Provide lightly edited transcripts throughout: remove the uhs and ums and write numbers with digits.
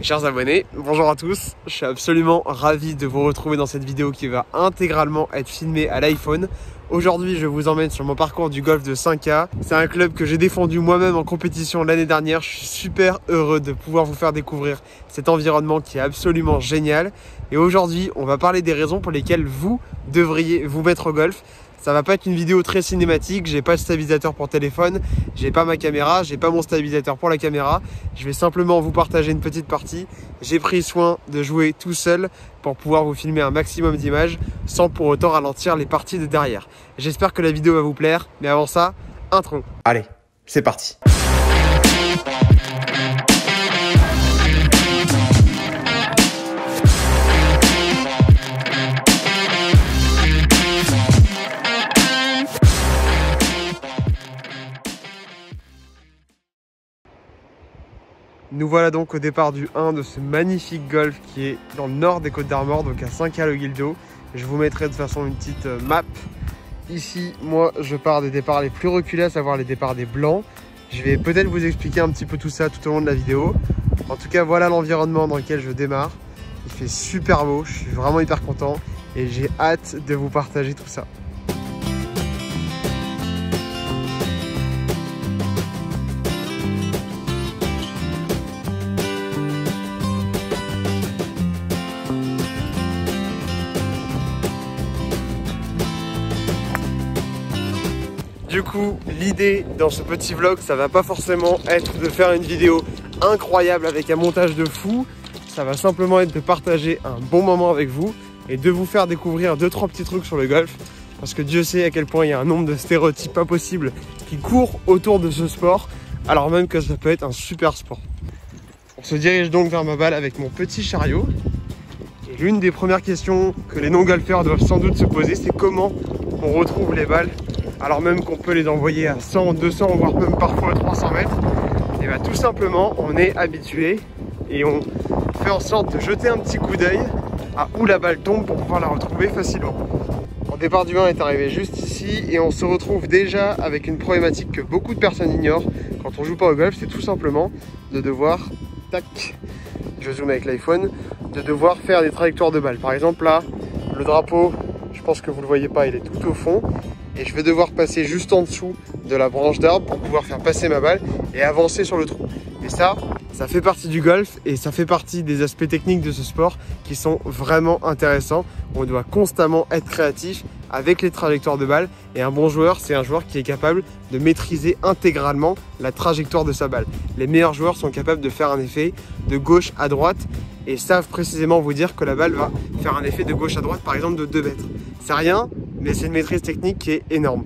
Chers abonnés, bonjour à tous, je suis absolument ravi de vous retrouver dans cette vidéo qui va intégralement être filmée à l'iPhone. Aujourd'hui, je vous emmène sur mon parcours du golf de 5K. C'est un club que j'ai défendu moi-même en compétition l'année dernière. Je suis super heureux de pouvoir vous faire découvrir cet environnement qui est absolument génial. Et aujourd'hui, on va parler des raisons pour lesquelles vous devriez vous mettre au golf. Ça va pas être une vidéo très cinématique, j'ai pas de stabilisateur pour téléphone, j'ai pas ma caméra, j'ai pas mon stabilisateur pour la caméra. Je vais simplement vous partager une petite partie. J'ai pris soin de jouer tout seul pour pouvoir vous filmer un maximum d'images sans pour autant ralentir les parties de derrière. J'espère que la vidéo va vous plaire, mais avant ça, intro. Allez, c'est parti. Nous voilà donc au départ du 1 de ce magnifique golf qui est dans le nord des Côtes d'Armor, donc à 5K le Guildo. Je vous mettrai de toute façon une petite map. Ici, moi, je pars des départs les plus reculés, à savoir les départs des blancs. Je vais peut-être vous expliquer un petit peu tout ça tout au long de la vidéo. En tout cas, voilà l'environnement dans lequel je démarre. Il fait super beau, je suis vraiment hyper content et j'ai hâte de vous partager tout ça. Du coup, l'idée dans ce petit vlog, ça va pas forcément être de faire une vidéo incroyable avec un montage de fou. Ça va simplement être de partager un bon moment avec vous et de vous faire découvrir 2-3 petits trucs sur le golf. Parce que Dieu sait à quel point il y a un nombre de stéréotypes pas possibles qui courent autour de ce sport, alors même que ça peut être un super sport. On se dirige donc vers ma balle avec mon petit chariot. Et l'une des premières questions que les non-golfeurs doivent sans doute se poser, c'est comment on retrouve les balles alors même qu'on peut les envoyer à 100, 200, voire même parfois 300 mètres. Et bien tout simplement, on est habitué et on fait en sorte de jeter un petit coup d'œil à où la balle tombe pour pouvoir la retrouver facilement. Le départ du 1 est arrivé juste ici et on se retrouve déjà avec une problématique que beaucoup de personnes ignorent quand on joue pas au golf, c'est tout simplement de devoir, tac, je zoome avec l'iPhone, de devoir faire des trajectoires de balles. Par exemple là, le drapeau, je pense que vous le voyez pas, il est tout au fond. Et je vais devoir passer juste en dessous de la branche d'arbre pour pouvoir faire passer ma balle et avancer sur le trou. Et ça fait partie du golf et ça fait partie des aspects techniques de ce sport qui sont vraiment intéressants. On doit constamment être créatif avec les trajectoires de balle et un bon joueur, c'est un joueur qui est capable de maîtriser intégralement la trajectoire de sa balle. Les meilleurs joueurs sont capables de faire un effet de gauche à droite et savent précisément vous dire que la balle va faire un effet de gauche à droite, par exemple de 2 mètres. C'est rien, mais c'est une maîtrise technique qui est énorme.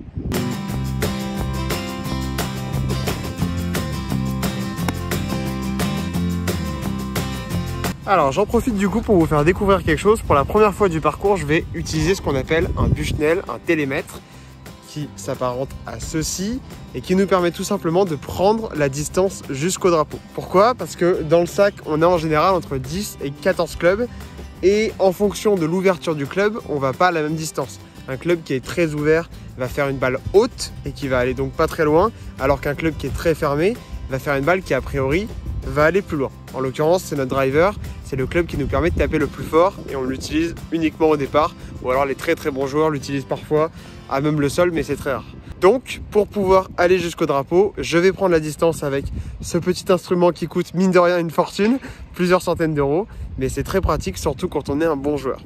Alors j'en profite du coup pour vous faire découvrir quelque chose. Pour la première fois du parcours, je vais utiliser ce qu'on appelle un Bushnell, un télémètre, qui s'apparente à ceci et qui nous permet tout simplement de prendre la distance jusqu'au drapeau. Pourquoi? Parce que dans le sac, on a en général entre 10 et 14 clubs et en fonction de l'ouverture du club, on va pas à la même distance. Un club qui est très ouvert va faire une balle haute et qui va aller donc pas très loin, alors qu'un club qui est très fermé va faire une balle qui a priori va aller plus loin. En l'occurrence, c'est notre driver, c'est le club qui nous permet de taper le plus fort et on l'utilise uniquement au départ, ou alors les très bons joueurs l'utilisent parfois à même le sol, mais c'est très rare. Donc, pour pouvoir aller jusqu'au drapeau, je vais prendre la distance avec ce petit instrument qui coûte mine de rien une fortune, plusieurs centaines d'euros, mais c'est très pratique, surtout quand on est un bon joueur.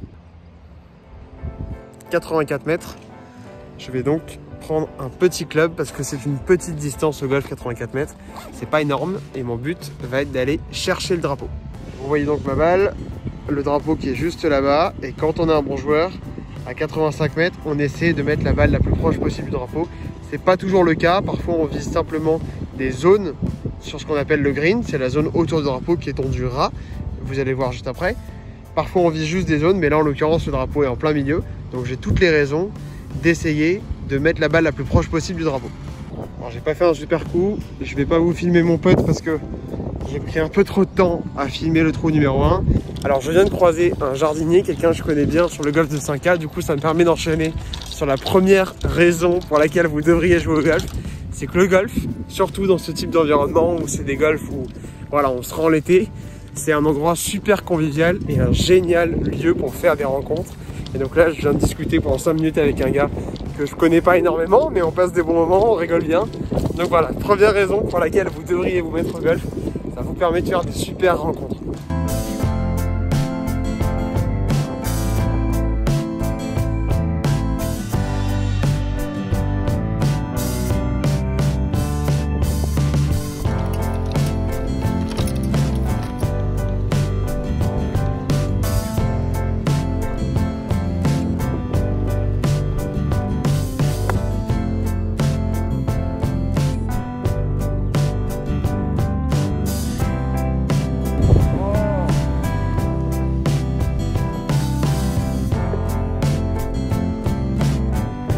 84 mètres, je vais donc prendre un petit club parce que c'est une petite distance au golf. 84 mètres, c'est pas énorme et mon but va être d'aller chercher le drapeau. Vous voyez donc ma balle, le drapeau qui est juste là-bas, et quand on est un bon joueur, à 85 mètres, on essaie de mettre la balle la plus proche possible du drapeau. C'est pas toujours le cas, parfois on vise simplement des zones sur ce qu'on appelle le green, c'est la zone autour du drapeau qui étendura, vous allez voir juste après. Parfois on vise juste des zones, mais là en l'occurrence le drapeau est en plein milieu, donc j'ai toutes les raisons d'essayer de mettre la balle la plus proche possible du drapeau. Alors j'ai pas fait un super coup, je vais pas vous filmer mon putt parce que j'ai pris un peu trop de temps à filmer le trou numéro 1. Alors je viens de croiser un jardinier, quelqu'un que je connais bien sur le golf de 5K, du coup ça me permet d'enchaîner sur la première raison pour laquelle vous devriez jouer au golf. C'est que le golf, surtout dans ce type d'environnement où c'est des golfs où voilà, on se rend l'été, C'est un endroit super convivial et un génial lieu pour faire des rencontres. Et donc là, je viens de discuter pendant 5 minutes avec un gars que je connais pas énormément, mais on passe des bons moments, on rigole bien. Donc voilà, première raison pour laquelle vous devriez vous mettre au golf, ça vous permet de faire des super rencontres.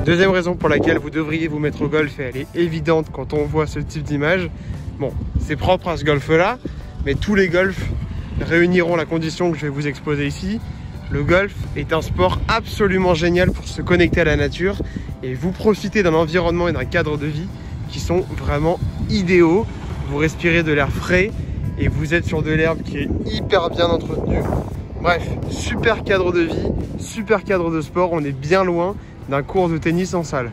Deuxième raison pour laquelle vous devriez vous mettre au golf, et elle est évidente quand on voit ce type d'image. Bon, c'est propre à ce golf-là, mais tous les golfs réuniront la condition que je vais vous exposer ici. Le golf est un sport absolument génial pour se connecter à la nature et vous profitez d'un environnement et d'un cadre de vie qui sont vraiment idéaux. Vous respirez de l'air frais et vous êtes sur de l'herbe qui est hyper bien entretenue. Bref, super cadre de vie, super cadre de sport, on est bien loin d'un cours de tennis en salle.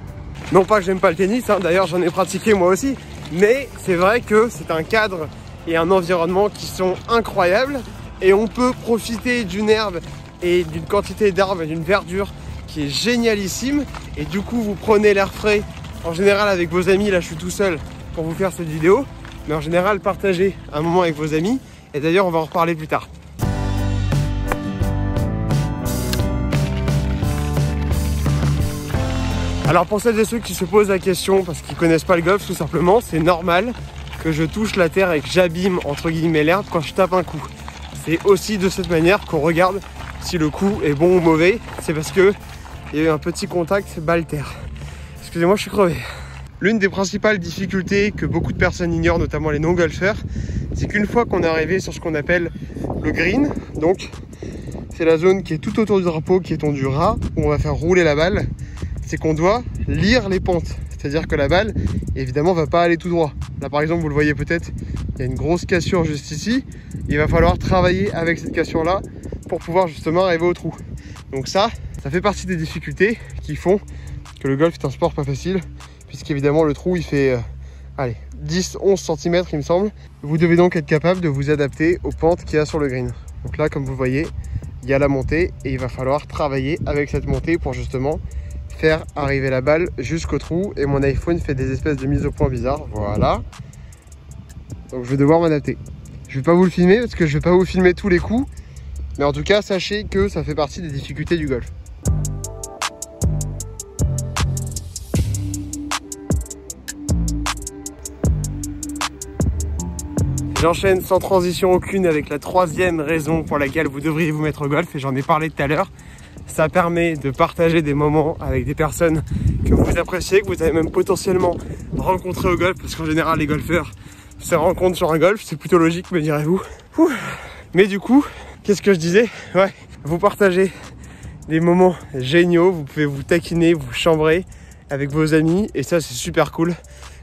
Non pas que j'aime pas le tennis, hein, d'ailleurs j'en ai pratiqué moi aussi, mais c'est vrai que c'est un cadre et un environnement qui sont incroyables et on peut profiter d'une herbe et d'une quantité d'arbres et d'une verdure qui est génialissime et du coup vous prenez l'air frais en général avec vos amis. Là je suis tout seul pour vous faire cette vidéo, mais en général partagez un moment avec vos amis et d'ailleurs on va en reparler plus tard. Alors pour celles et ceux qui se posent la question parce qu'ils connaissent pas le golf, tout simplement, c'est normal que je touche la terre et que j'abîme entre guillemets l'herbe quand je tape un coup. C'est aussi de cette manière qu'on regarde si le coup est bon ou mauvais. C'est parce que il y a eu un petit contact balle-terre. Excusez-moi, je suis crevé. L'une des principales difficultés que beaucoup de personnes ignorent, notamment les non-golfeurs, c'est qu'une fois qu'on est arrivé sur ce qu'on appelle le green, donc c'est la zone qui est tout autour du drapeau, qui est ton du ras, où on va faire rouler la balle, c'est qu'on doit lire les pentes. C'est-à-dire que la balle, évidemment, va pas aller tout droit. Là, par exemple, vous le voyez peut-être, il y a une grosse cassure juste ici. Il va falloir travailler avec cette cassure-là pour pouvoir justement arriver au trou. Donc ça fait partie des difficultés qui font que le golf est un sport pas facile, puisqu'évidemment, le trou, il fait, allez, 10-11 cm, il me semble. Vous devez donc être capable de vous adapter aux pentes qu'il y a sur le green. Donc là, comme vous voyez, il y a la montée et il va falloir travailler avec cette montée pour justement faire arriver la balle jusqu'au trou. Et mon iPhone fait des espèces de mises au point bizarres. Voilà. Donc je vais devoir m'adapter. Je vais pas vous le filmer parce que je vais pas vous filmer tous les coups. Mais en tout cas, sachez que ça fait partie des difficultés du golf. J'enchaîne sans transition aucune avec la troisième raison pour laquelle vous devriez vous mettre au golf, et j'en ai parlé tout à l'heure. Ça permet de partager des moments avec des personnes que vous appréciez, que vous avez même potentiellement rencontré au golf, parce qu'en général les golfeurs se rencontrent sur un golf, c'est plutôt logique, me direz-vous. Mais du coup, qu'est-ce que je disais? Ouais, vous partagez des moments géniaux, vous pouvez vous taquiner, vous chambrer avec vos amis, et ça c'est super cool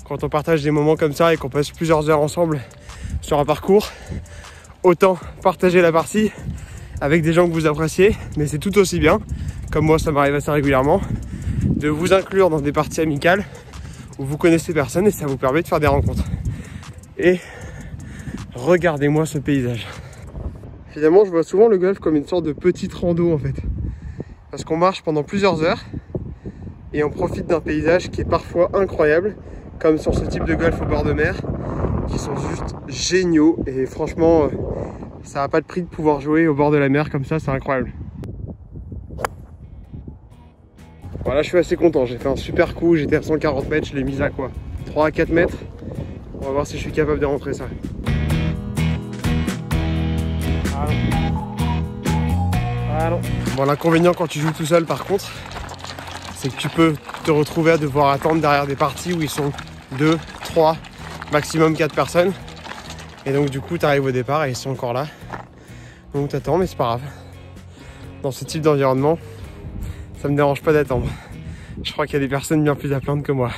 quand on partage des moments comme ça et qu'on passe plusieurs heures ensemble sur un parcours. Autant partager la partie avec des gens que vous appréciez, mais c'est tout aussi bien, comme moi ça m'arrive assez régulièrement, de vous inclure dans des parties amicales où vous connaissez personne et ça vous permet de faire des rencontres. Et regardez-moi ce paysage. Finalement, je vois souvent le golf comme une sorte de petite rando en fait, parce qu'on marche pendant plusieurs heures et on profite d'un paysage qui est parfois incroyable, comme sur ce type de golf au bord de mer, qui sont juste géniaux et franchement ça n'a pas de prix de pouvoir jouer au bord de la mer comme ça, c'est incroyable. Voilà, je suis assez content, j'ai fait un super coup, j'étais à 140 mètres, je l'ai mis à quoi, 3 à 4 mètres. On va voir si je suis capable de rentrer ça. Bon, l'inconvénient quand tu joues tout seul par contre, c'est que tu peux te retrouver à devoir attendre derrière des parties où ils sont 2, 3, maximum 4 personnes. Et donc du coup tu arrives au départ et ils sont encore là. Donc t'attends, mais c'est pas grave. Dans ce type d'environnement, ça me dérange pas d'attendre. Je crois qu'il y a des personnes bien plus à plaindre que moi.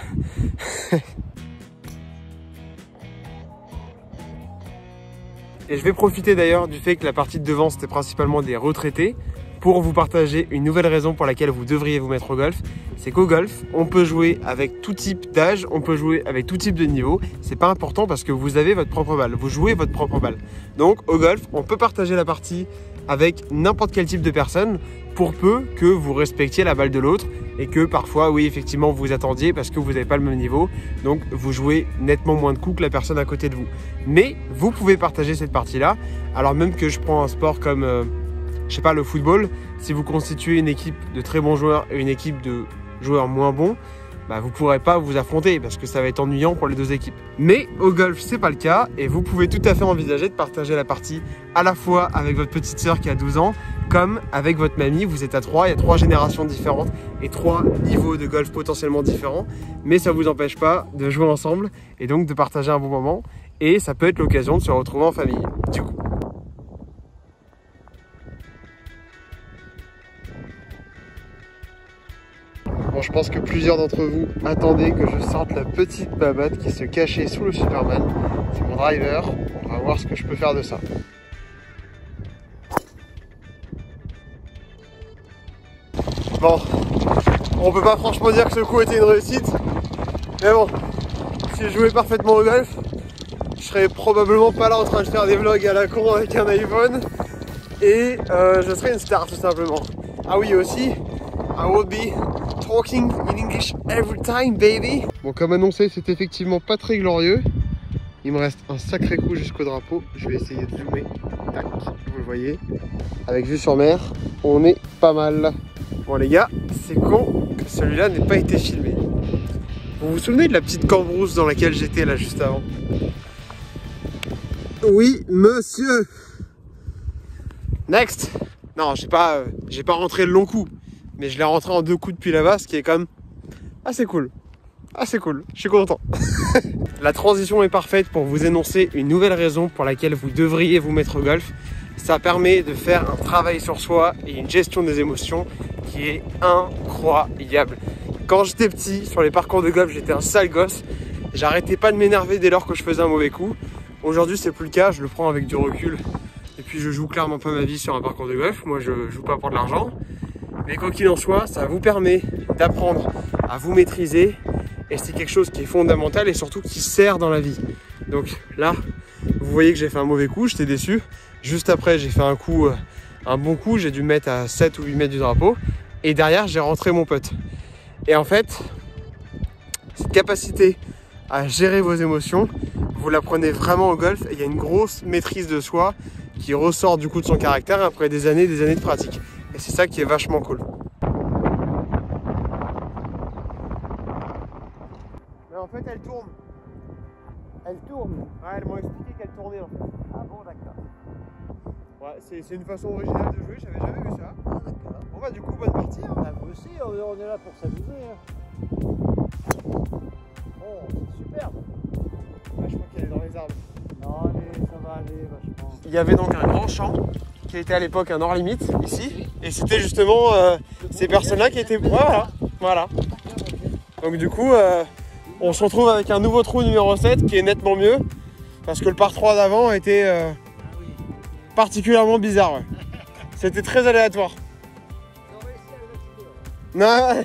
Et je vais profiter d'ailleurs du fait que la partie de devant c'était principalement des retraités pour vous partager une nouvelle raison pour laquelle vous devriez vous mettre au golf. C'est qu'au golf, on peut jouer avec tout type d'âge, on peut jouer avec tout type de niveau. C'est pas important parce que vous avez votre propre balle, vous jouez votre propre balle. Donc au golf, on peut partager la partie avec n'importe quel type de personne pour peu que vous respectiez la balle de l'autre et que parfois, oui, effectivement, vous attendiez parce que vous n'avez pas le même niveau. Donc vous jouez nettement moins de coups que la personne à côté de vous. Mais vous pouvez partager cette partie-là. Alors même que je prends un sport comme je sais pas, le football, si vous constituez une équipe de très bons joueurs et une équipe de joueurs moins bons, bah vous ne pourrez pas vous affronter parce que ça va être ennuyant pour les deux équipes. Mais au golf, c'est pas le cas et vous pouvez tout à fait envisager de partager la partie à la fois avec votre petite sœur qui a 12 ans, comme avec votre mamie. Vous êtes à 3, il y a 3 générations différentes et 3 niveaux de golf potentiellement différents, mais ça ne vous empêche pas de jouer ensemble et donc de partager un bon moment et ça peut être l'occasion de se retrouver en famille. Du coup. Bon, je pense que plusieurs d'entre vous attendaient que je sorte la petite babotte qui se cachait sous le Superman. C'est mon driver, on va voir ce que je peux faire de ça. Bon, on peut pas franchement dire que ce coup était une réussite, mais bon, si je jouais parfaitement au golf, je serais probablement pas là en train de faire des vlogs à la con avec un iPhone et je serais une star tout simplement. Ah oui aussi, I would be talking in English every time, baby. Bon, comme annoncé, c'est effectivement pas très glorieux. Il me reste un sacré coup jusqu'au drapeau. Je vais essayer de zoomer. Tac, vous le voyez. Avec vue sur mer, on est pas mal. Bon les gars, c'est con que celui-là n'ait pas été filmé. Vous vous souvenez de la petite cambrousse dans laquelle j'étais là juste avant? Oui, monsieur. Next. Non, j'ai pas rentré le long coup. Mais je l'ai rentré en 2 coups depuis là-bas, ce qui est quand même assez cool. Assez cool, je suis content. La transition est parfaite pour vous énoncer une nouvelle raison pour laquelle vous devriez vous mettre au golf. Ça permet de faire un travail sur soi et une gestion des émotions qui est incroyable. Quand j'étais petit, sur les parcours de golf, j'étais un sale gosse. J'arrêtais pas de m'énerver dès lors que je faisais un mauvais coup. Aujourd'hui, c'est plus le cas, je le prends avec du recul. Et puis je joue clairement pas ma vie sur un parcours de golf. Moi, je joue pas pour de l'argent. Mais quoi qu'il en soit, ça vous permet d'apprendre à vous maîtriser et c'est quelque chose qui est fondamental et surtout qui sert dans la vie. Donc là, vous voyez que j'ai fait un mauvais coup, j'étais déçu. Juste après, j'ai fait un bon coup, j'ai dû me mettre à 7 ou 8 mètres du drapeau et derrière, j'ai rentré mon putt. Et en fait, cette capacité à gérer vos émotions, vous l'apprenez vraiment au golf et il y a une grosse maîtrise de soi qui ressort du coup de son caractère après des années de pratique. Et c'est ça qui est vachement cool. Mais en fait, elle tourne. Elle tourne? Ouais, elles m'ont expliqué qu'elle tournait en fait. Ah bon, d'accord. Ouais, c'est une façon originale de jouer, j'avais jamais vu ça. Ah d'accord. Bon bah du coup, bonne partie. Hein. Bah vous aussi, on est là pour s'amuser. Hein. Oh, c'est superbe. Ouais, je crois qu'elle est dans les arbres. Non, allez, ça va aller vachement. Il y avait donc un grand champ qui était à l'époque un hors limite ici. Et c'était justement ces personnes-là qui étaient... Voilà. Donc du coup, on se retrouve avec un nouveau trou numéro 7 qui est nettement mieux. Parce que le par 3 d'avant était particulièrement bizarre. Ouais. C'était très aléatoire. Non, ouais.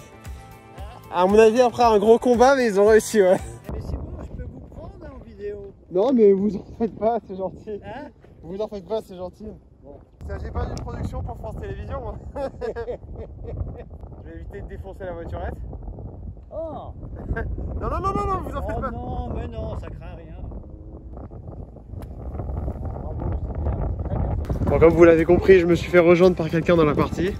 À mon avis, après un gros combat, mais ils ont réussi, ouais. Mais c'est bon, je peux vous prendre en vidéo. Non, mais vous en faites pas, c'est gentil. Hein? Vous en faites pas, c'est gentil. Bon. Il s'agit pas d'une production pour France Télévisions. Je vais éviter de défoncer la voiturette. Oh. Non, vous en faites pas. Non, mais non, ça craint rien. Bravo, c'est bien, c'est très bien. Bon, comme vous l'avez compris, je me suis fait rejoindre par quelqu'un dans la partie.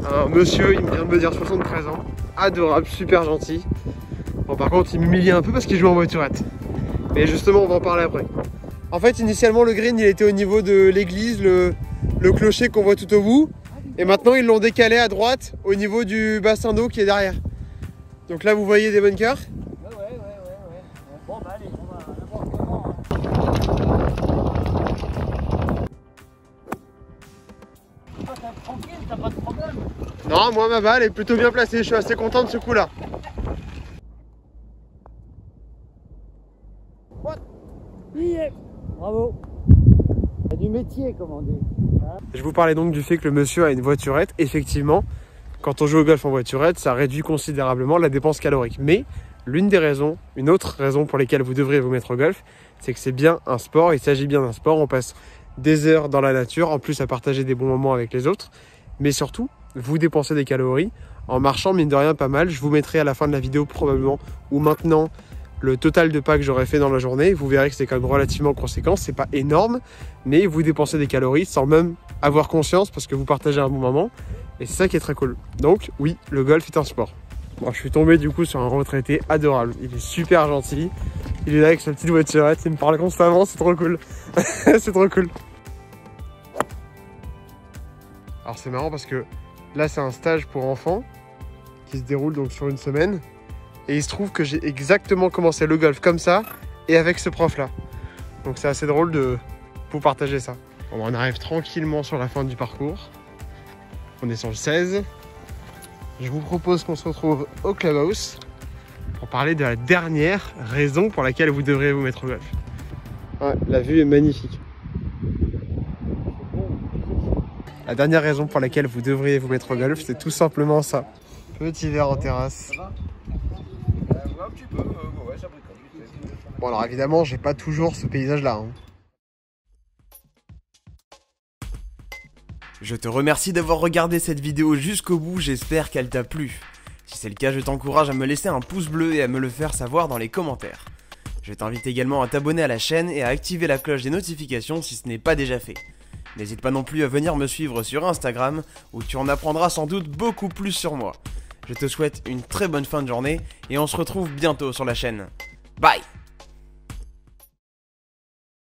Un monsieur, il vient de me dire 73 ans. Adorable, super gentil. Bon, par contre, il m'humilie un peu parce qu'il joue en voiturette. Mais justement, on va en parler après. En fait, initialement, le green, il était au niveau de l'église, le clocher qu'on voit tout au bout. Et maintenant, ils l'ont décalé à droite, au niveau du bassin d'eau qui est derrière. Donc là, vous voyez des bunkers. Ouais. Bon, bah allez, on va n'importe comment. Toi, t'es tranquille, t'as pas de problème. Non, moi, ma balle est plutôt bien placée. Je suis assez content de ce coup-là. Yeah. Bravo. métier, comme on dit. Hein? Je vous parlais donc du fait que le monsieur a une voiturette. Effectivement, quand on joue au golf en voiturette, ça réduit considérablement la dépense calorique. Mais une autre raison pour lesquelles vous devriez vous mettre au golf, c'est que c'est bien un sport. Il s'agit bien d'un sport. On passe des heures dans la nature, en plus à partager des bons moments avec les autres. Mais surtout, vous dépensez des calories en marchant, mine de rien, pas mal. Je vous mettrai à la fin de la vidéo probablement, ou maintenant, le total de pas que j'aurais fait dans la journée. Vous verrez que c'est quand même relativement conséquent. C'est pas énorme, mais vous dépensez des calories sans même avoir conscience parce que vous partagez un bon moment. Et c'est ça qui est très cool. Donc oui, le golf est un sport. Bon, je suis tombé du coup sur un retraité adorable. Il est super gentil. Il est là avec sa petite voiturette. Il me parle constamment. C'est trop cool. C'est trop cool. Alors c'est marrant parce que là c'est un stage pour enfants qui se déroule donc sur une semaine. Et il se trouve que j'ai exactement commencé le golf comme ça et avec ce prof là. Donc c'est assez drôle de vous partager ça. Bon, on arrive tranquillement sur la fin du parcours. On est sur le 16. Je vous propose qu'on se retrouve au clubhouse pour parler de la dernière raison pour laquelle vous devriez vous mettre au golf. Ouais, la vue est magnifique. La dernière raison pour laquelle vous devriez vous mettre au golf, c'est tout simplement ça. Petit verre en terrasse. Un petit peu, ouais, ça bricole. Bon alors évidemment, j'ai pas toujours ce paysage-là. Hein. Je te remercie d'avoir regardé cette vidéo jusqu'au bout, j'espère qu'elle t'a plu. Si c'est le cas, je t'encourage à me laisser un pouce bleu et à me le faire savoir dans les commentaires. Je t'invite également à t'abonner à la chaîne et à activer la cloche des notifications si ce n'est pas déjà fait. N'hésite pas non plus à venir me suivre sur Instagram où tu en apprendras sans doute beaucoup plus sur moi. Je te souhaite une très bonne fin de journée et on se retrouve bientôt sur la chaîne. Bye!